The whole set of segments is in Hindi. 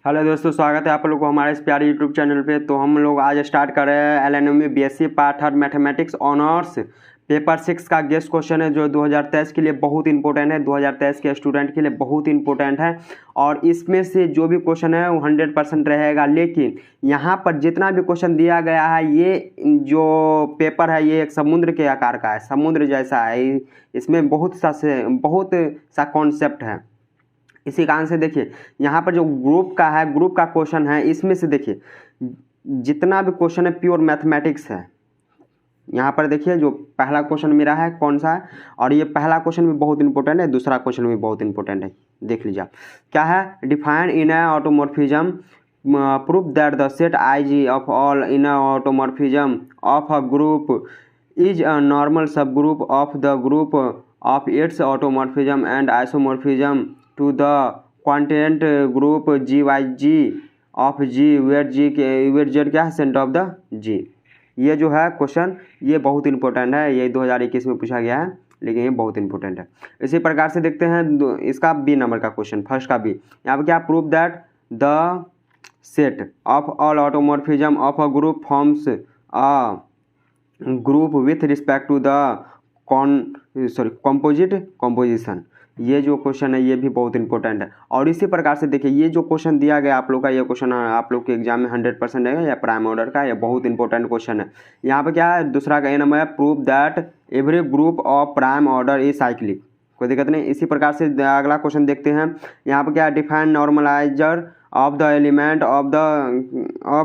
हेलो दोस्तों, स्वागत है आप लोग को हमारे इस प्यारे यूट्यूब चैनल पे। तो हम लोग आज स्टार्ट कर रहे हैं LNM BSc part 3 mathematics honours paper 6 का गेस्ट क्वेश्चन है, जो 2023 के लिए बहुत इंपॉर्टेंट है, 2023 के स्टूडेंट के लिए बहुत इंपॉर्टेंट है। और इसमें से जो भी क्वेश्चन है वो 100% रहेगा। लेकिन यहाँ पर जितना भी क्वेश्चन दिया गया है, ये जो पेपर है ये एक समुद्र के आकार का है, समुद्र जैसा है। इसमें बहुत सा कॉन्सेप्ट है। इसी कारण से देखिए यहाँ पर जो ग्रुप का क्वेश्चन है, इसमें से देखिए जितना भी क्वेश्चन है प्योर मैथमेटिक्स है। यहाँ पर देखिए जो पहला क्वेश्चन मेरा है कौन सा है, और ये पहला क्वेश्चन भी बहुत इंपॉर्टेंट है, दूसरा क्वेश्चन भी बहुत इंपॉर्टेंट है। देख लीजिए क्या है। Define in automorphism, proof that the set IG of all in automorphism of a group is a normal subgroup of the group of its automorphism and isomorphism to the quotient group GYG of G where Z क्या है, सेंटर ऑफ द G। ये जो है क्वेश्चन ये बहुत इंपॉर्टेंट है, ये 2021 में पूछा गया है, लेकिन ये बहुत इंपॉर्टेंट है। इसी प्रकार से देखते हैं इसका बी नंबर का क्वेश्चन, फर्स्ट का बी। यहाँ पर क्या, prove that the set of all automorphism of a group forms a group with respect to the composite composition. ये जो क्वेश्चन है ये भी बहुत इंपॉर्टेंट है। और इसी प्रकार से देखिए ये जो क्वेश्चन दिया गया आप लोग का, ये क्वेश्चन आप लोग के एग्जाम में 100% है, या प्राइम ऑर्डर का, ये बहुत इंपॉर्टेंट क्वेश्चन है। यहाँ पे क्या है, दूसरा का ए नंबर है, prove that every group of prime order is cyclic. कोई दिक्कत नहीं। इसी प्रकार से अगला क्वेश्चन देखते हैं। यहाँ पे क्या है, define normaliser of the element of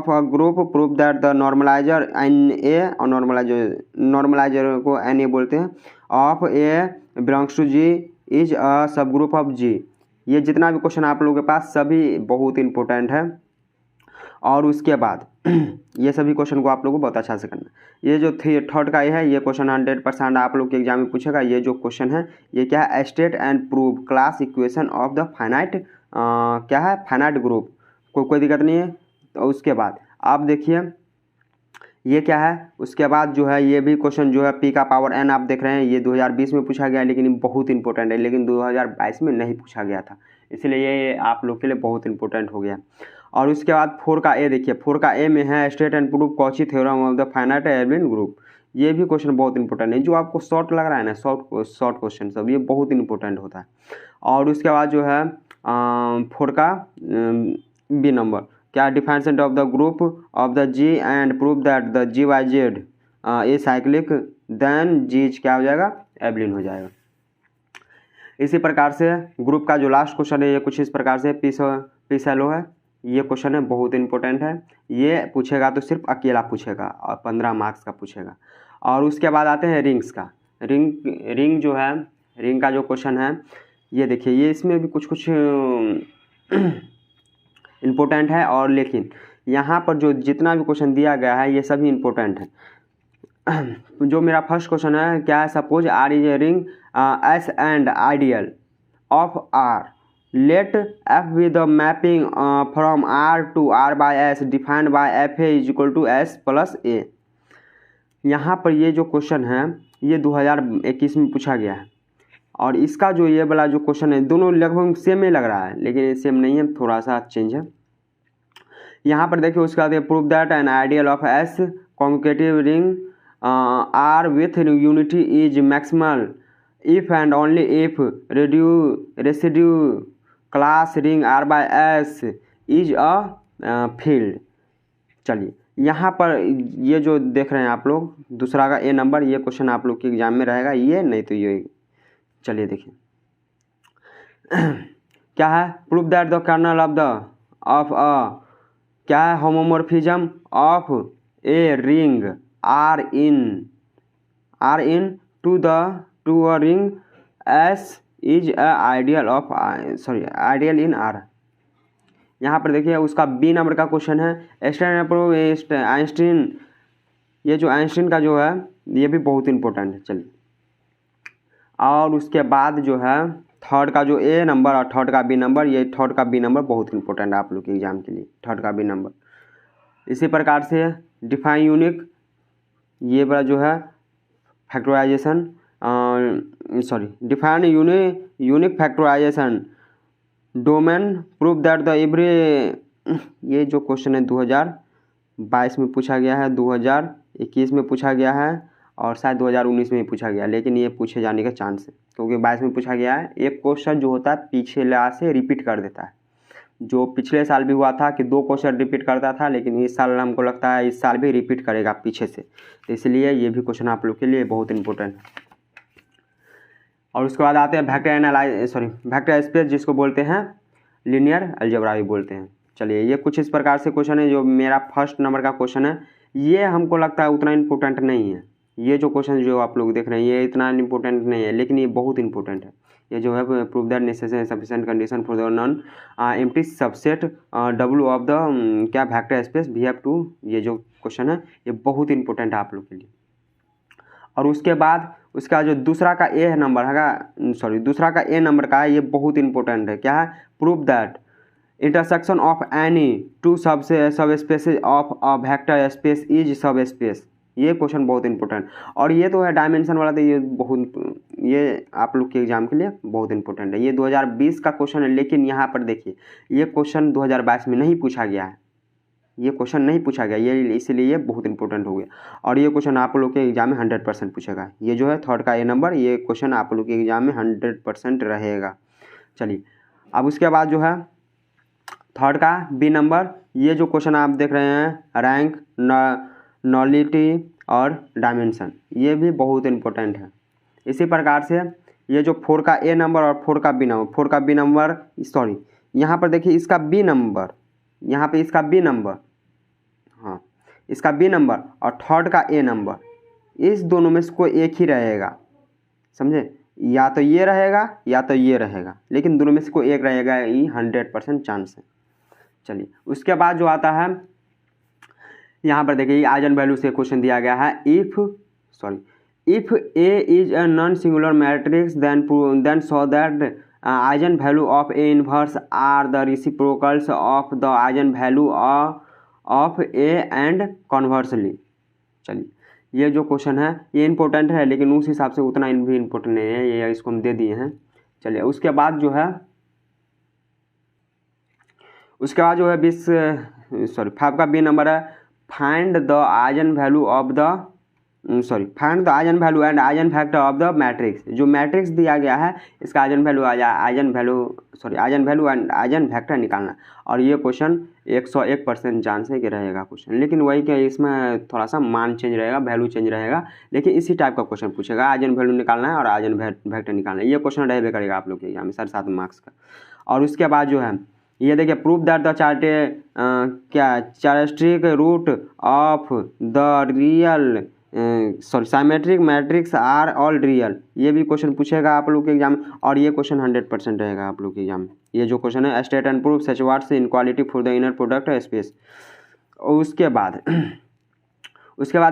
a group, prove that the normaliser NA, और नॉर्मलाइजर को NA बोलते हैं, of A belongs to G is a subgroup of G। ये जितना भी क्वेश्चन आप लोगों के पास सभी बहुत इंपॉर्टेंट है। और उसके बाद ये सभी क्वेश्चन को आप लोगों को बहुत अच्छा से करना। ये जो थर्ड का ये है, ये क्वेश्चन 100% आप लोग के एग्जाम में पूछेगा। ये जो क्वेश्चन है ये क्या है, state and prove class equation of the finite क्या है, फाइनाइट ग्रुप। कोई दिक्कत नहीं है। तो उसके बाद आप देखिए ये क्या है, उसके बाद जो है ये भी क्वेश्चन जो है P का पावर N आप देख रहे हैं, ये 2020 में पूछा गया है, लेकिन बहुत इंपॉर्टेंट है, लेकिन 2022 में नहीं पूछा गया था, इसलिए ये आप लोग के लिए बहुत इंपॉर्टेंट हो गया। और उसके बाद 4 का ए देखिए, 4 का ए में है state and prove Cauchy theorem of the finite element group. ये भी क्वेश्चन बहुत इंपॉर्टेंट है। जो आपको शॉर्ट लग रहा है ना, शॉर्ट क्वेश्चन सब ये बहुत इंपॉर्टेंट होता है। और उसके बाद जो है 4 का बी नंबर क्या, define set of the group of the G and prove that the GYZ a cyclic, then G क्या हो जाएगा, एबलिन हो जाएगा। इसी प्रकार से ग्रुप का जो लास्ट क्वेश्चन है ये कुछ इस प्रकार से पी सैलो है। ये क्वेश्चन है बहुत इंपॉर्टेंट है, ये पूछेगा तो सिर्फ अकेला पूछेगा और 15 मार्क्स का पूछेगा। और उसके बाद आते हैं रिंग्स का। रिंग जो है, रिंग का जो क्वेश्चन है ये देखिए, ये इसमें भी कुछ इम्पोर्टेंट है। और लेकिन यहाँ पर जो जितना भी क्वेश्चन दिया गया है ये सभी इम्पोर्टेंट है। जो मेरा फर्स्ट क्वेश्चन है क्या है, suppose R is a ring S and ideal of R, let F with the mapping from R to R by S defined by FA is equal to S plus A। यहाँ पर ये जो क्वेश्चन है ये 2021 में पूछा गया है। और इसका जो ये वाला जो क्वेश्चन है दोनों लगभग सेम ही लग रहा है, लेकिन ये सेम नहीं है, थोड़ा सा चेंज है। यहाँ पर देखिए उसके बाद prove that an ideal of S commutative ring R with unity is maximal if and only if residue class ring R by S is a field. चलिए यहाँ पर ये जो देख रहे हैं आप लोग, दूसरा का ए नंबर, ये क्वेश्चन आप लोग के एग्जाम में रहेगा, ये नहीं तो ये। चलिए देखिए क्या है, prove that the kernel of a क्या है, homomorphism of a ring R into a ring S is a ideal in R। यहाँ पर देखिए उसका बी नंबर का क्वेश्चन है आइंस्टीन। ये जो आइंस्टीन का जो है ये भी बहुत इंपॉर्टेंट है। चलिए और उसके बाद जो है थर्ड का जो ए नंबर और थर्ड का बी नंबर, ये थर्ड का बी नंबर बहुत इंपॉर्टेंट है आप लोग के एग्जाम के लिए, थर्ड का बी नंबर। इसी प्रकार से डिफाइन यूनिक, ये बड़ा जो है factorisation, define unique factorisation domain, prove that the every ये जो क्वेश्चन है 2022 में पूछा गया है, 2021 में पूछा गया है और शायद 2019 में भी पूछा गया, लेकिन ये पूछे जाने का चांस है क्योंकि 22 में पूछा गया है। एक क्वेश्चन जो होता है पिछले से रिपीट कर देता है, जो पिछले साल भी हुआ था कि 2 क्वेश्चन रिपीट करता था, लेकिन इस साल हमको लगता है इस साल भी रिपीट करेगा पीछे से, तो इसलिए ये भी क्वेश्चन आप लोग के लिए बहुत इंपॉर्टेंट है। और उसके बाद आते हैं वेक्टर स्पेस, जिसको बोलते हैं लीनियर अलजेब्रा भी बोलते हैं। चलिए, ये कुछ इस प्रकार से क्वेश्चन है। जो मेरा फर्स्ट नंबर का क्वेश्चन है, ये हमको लगता है उतना इम्पोर्टेंट नहीं है। ये जो क्वेश्चन जो आप लोग देख रहे हैं ये इतना इम्पोर्टेंट नहीं है, लेकिन ये बहुत इंपॉर्टेंट है। ये जो है prove that necessary sufficient condition for the non empty subset W of the क्या vector space V have to, ये जो क्वेश्चन है ये बहुत इंपॉर्टेंट है आप लोग के लिए। और उसके बाद उसका जो दूसरा का ए नंबर है, दूसरा का ए नंबर का है, ये बहुत इंपॉर्टेंट है। क्या है? Prove that intersection of any two subspaces of a vector space is subspace. ये क्वेश्चन बहुत इंपॉर्टेंट, और ये तो है डायमेंशन वाला, तो ये आप लोग के एग्जाम के लिए बहुत इंपॉर्टेंट है। ये 2020 का क्वेश्चन है, लेकिन यहाँ पर देखिए ये क्वेश्चन 2022 में नहीं पूछा गया है, ये क्वेश्चन नहीं पूछा गया, ये इसलिए ये बहुत इंपॉर्टेंट हो गया। और ये क्वेश्चन आप लोग के एग्जाम में 100% पूछेगा। ये जो है थर्ड का ए नंबर, ये क्वेश्चन आप लोग के एग्जाम में 100% रहेगा। चलिए, अब उसके बाद जो है थर्ड का बी नंबर, ये जो क्वेश्चन आप देख रहे हैं रैंक, नॉलिटी और डायमेंशन, ये भी बहुत इंपॉर्टेंट है। इसी प्रकार से ये जो 4 का ए नंबर और 4 का बी नंबर, यहाँ पर देखिए इसका बी नंबर, यहाँ पे इसका बी नंबर, हाँ इसका बी नंबर और थर्ड का ए नंबर, इस दोनों में से कोई एक ही रहेगा, समझे? या तो ये रहेगा या तो ये रहेगा, लेकिन दोनों में से कोई एक रहेगा, ये 100% चांस है। चलिए, उसके बाद जो आता है यहाँ पर देखिए आइजन वैल्यू से क्वेश्चन दिया गया है। If A is a non singular matrix then show that eigenvalue of A inverse are the reciprocals of the eigenvalue of A and conversely. चलिए, ये जो क्वेश्चन है ये इंपॉर्टेंट है, लेकिन उस हिसाब से उतना भी इम्पोर्टेंट नहीं है, ये इसको हम दे दिए हैं। चलिए, उसके बाद जो है 5 का बी नंबर है, find the eigen value and eigen factor of the matrix. जो मैट्रिक्स दिया गया है इसका eigen value and eigen factor निकालना। और ये क्वेश्चन 101% चांस है कि रहेगा क्वेश्चन, लेकिन वही कि इसमें थोड़ा सा मान चेंज रहेगा, वैल्यू चेंज रहेगा, लेकिन इसी टाइप का क्वेश्चन पूछेगा। आइजन वैल्यू निकालना है और आइजन फैक्टर निकालना है, ये क्वेश्चन रहबे करेगा आप लोग के एग्जाम में 7.5 मार्क्स का। और उसके बाद जो है ये देखिए, prove that the characteristic root of the real symmetric matrix are all real. ये भी क्वेश्चन पूछेगा आप लोग के एग्जाम में, और ये क्वेश्चन 100% रहेगा आप लोग के एग्जाम में। ये जो क्वेश्चन है state and prove such what's inequality for the inner product space. उसके बाद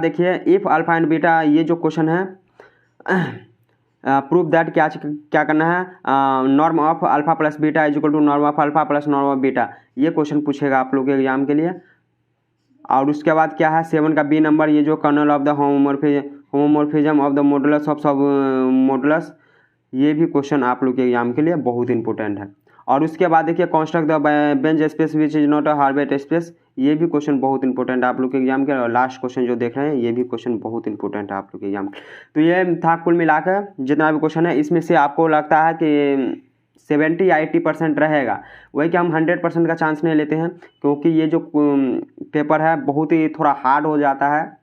देखिए इफ अल्फा एंड बीटा, ये जो क्वेश्चन है प्रूव दैट क्या करना है, norm of alpha plus beta is equal to norm of alpha plus norm of beta. ये क्वेश्चन पूछेगा आप लोग के एग्जाम के लिए। और उसके बाद क्या है 7 का बी नंबर, ये जो kernel of the homomorphism of the modulus of sub modulus, ये भी क्वेश्चन आप लोग के एग्जाम के लिए बहुत इंपॉर्टेंट है। और उसके बाद देखिए construct the Banach space which is not a Hilbert space, ये भी क्वेश्चन बहुत इंपॉर्टेंट है आप लोग के एग्जाम के। और लास्ट क्वेश्चन जो देख रहे हैं ये भी क्वेश्चन बहुत इंपॉर्टेंट है आप लोग के एग्जाम के। तो ये था कुल मिलाकर जितना भी क्वेश्चन है, इसमें से आपको लगता है कि 70 या 80% रहेगा, वही कि हम 100% का चांस नहीं लेते हैं, क्योंकि ये जो पेपर है बहुत ही थोड़ा हार्ड हो जाता है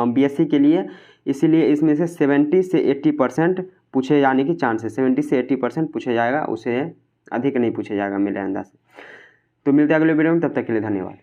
बीएससी के लिए, इसीलिए इसमें से 70 से 80% पूछे जाने की चांस है। 70 से 80% पूछे जाएगा, उसे अधिक नहीं पूछे जाएगा मेरे अंदाज से। तो मिलते हैं अगले वीडियो में, तब तक के लिए धन्यवाद।